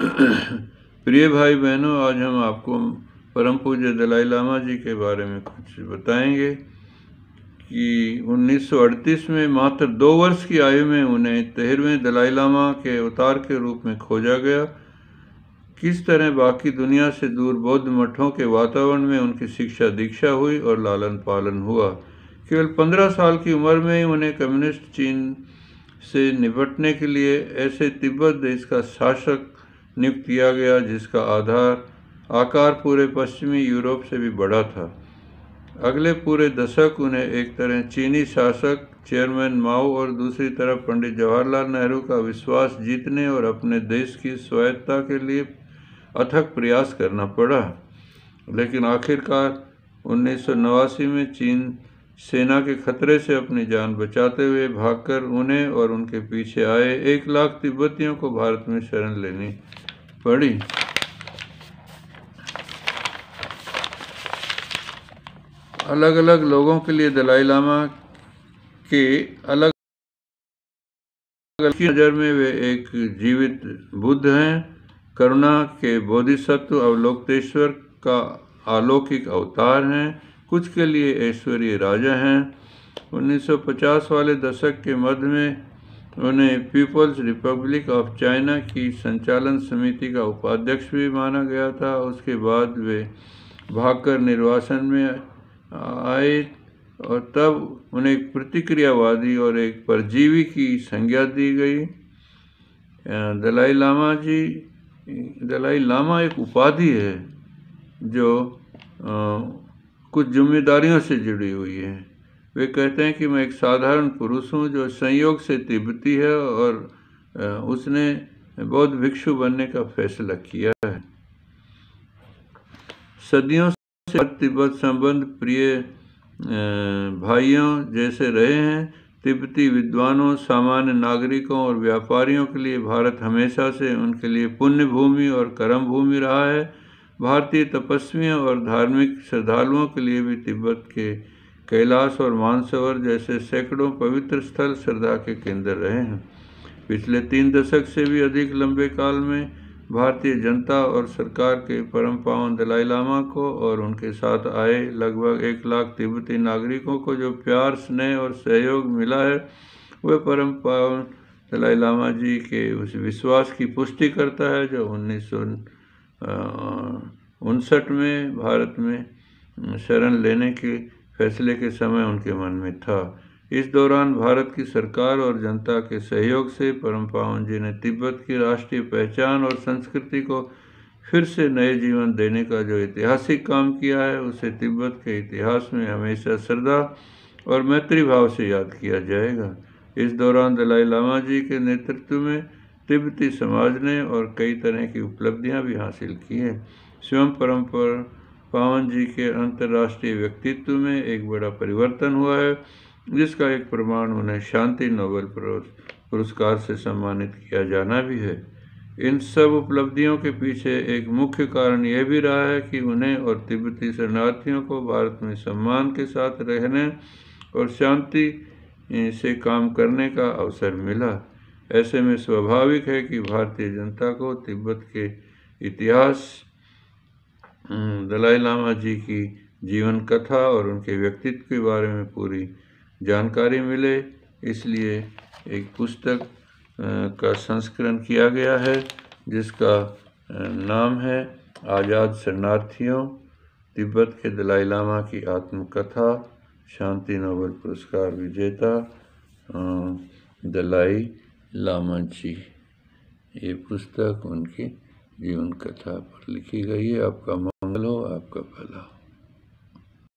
प्रिय भाई बहनों, आज हम आपको परम पूज्य दलाई लामा जी के बारे में कुछ बताएंगे कि 1938 में मात्र 2 वर्ष की आयु में उन्हें 13वें दलाई लामा के अवतार के रूप में खोजा गया। किस तरह बाकी दुनिया से दूर बौद्ध मठों के वातावरण में उनकी शिक्षा दीक्षा हुई और लालन पालन हुआ। केवल 15 साल की उम्र में ही उन्हें कम्युनिस्ट चीन से निपटने के लिए ऐसे तिब्बत देश का शासक नियुक्त किया गया जिसका आकार पूरे पश्चिमी यूरोप से भी बड़ा था। अगले पूरे दशक उन्हें एक तरह चीनी शासक चेयरमैन माओ और दूसरी तरफ पंडित जवाहरलाल नेहरू का विश्वास जीतने और अपने देश की स्वायत्तता के लिए अथक प्रयास करना पड़ा। लेकिन आखिरकार 1989 में चीन सेना के खतरे से अपनी जान बचाते हुए भागकर उन्हें और उनके पीछे आए 1 लाख तिब्बतियों को भारत में शरण लेनी पड़ी। अलग अलग लोगों के लिए दलाई लामा के अलग की नज़र में वे एक जीवित बुद्ध हैं, करुणा के बोधिसत्व, अवलोकतेश्वर का अलौकिक अवतार हैं, कुछ के लिए ऐश्वर्य राजा हैं। 1950 वाले दशक के मध्य में उन्हें पीपल्स रिपब्लिक ऑफ चाइना की संचालन समिति का उपाध्यक्ष भी माना गया था। उसके बाद वे भागकर निर्वासन में आए और तब उन्हें एक प्रतिक्रियावादी और एक परजीवी की संज्ञा दी गई। दलाई लामा एक उपाधि है जो कुछ जिम्मेदारियों से जुड़ी हुई है। वे कहते हैं कि मैं एक साधारण पुरुष हूँ जो संयोग से तिब्बती है और उसने बौद्ध भिक्षु बनने का फैसला किया है। सदियों से तिब्बत संबंध प्रिय भाइयों जैसे रहे हैं। तिब्बती विद्वानों, सामान्य नागरिकों और व्यापारियों के लिए भारत हमेशा से उनके लिए पुण्य भूमि और कर्म भूमि रहा है। भारतीय तपस्वियों और धार्मिक श्रद्धालुओं के लिए भी तिब्बत के कैलाश और मानसरोवर जैसे सैकड़ों पवित्र स्थल श्रद्धा के केंद्र रहे हैं। पिछले 3 दशक से भी अधिक लंबे काल में भारतीय जनता और सरकार के परम पावन दलाई लामा को और उनके साथ आए लगभग 1 लाख तिब्बती नागरिकों को जो प्यार, स्नेह और सहयोग मिला है वह परम पावन दलाई लामा जी के उस विश्वास की पुष्टि करता है जो 1959 में भारत में शरण लेने के फैसले के समय उनके मन में था। इस दौरान भारत की सरकार और जनता के सहयोग से परम पावन जी ने तिब्बत की राष्ट्रीय पहचान और संस्कृति को फिर से नए जीवन देने का जो ऐतिहासिक काम किया है उसे तिब्बत के इतिहास में हमेशा श्रद्धा और मैत्री भाव से याद किया जाएगा। इस दौरान दलाई लामा जी के नेतृत्व में तिब्बती समाज ने और कई तरह की उपलब्धियां भी हासिल की हैं। स्वयं परम पावन जी के अंतर्राष्ट्रीय व्यक्तित्व में एक बड़ा परिवर्तन हुआ है जिसका एक प्रमाण उन्हें शांति नोबेल पुरस्कार से सम्मानित किया जाना भी है। इन सब उपलब्धियों के पीछे एक मुख्य कारण यह भी रहा है कि उन्हें और तिब्बती शरणार्थियों को भारत में सम्मान के साथ रहने और शांति से काम करने का अवसर मिला। ऐसे में स्वाभाविक है कि भारतीय जनता को तिब्बत के इतिहास, दलाई लामा जी की जीवन कथा और उनके व्यक्तित्व के बारे में पूरी जानकारी मिले, इसलिए एक पुस्तक का संस्करण किया गया है जिसका नाम है आज़ाद शरणार्थियों, तिब्बत के दलाई लामा की आत्मकथा, शांति नोबेल पुरस्कार विजेता दलाई लामा जी। ये पुस्तक उनकी जीवन कथा पर लिखी गई है। आपका मंगल हो, आपका भला हो।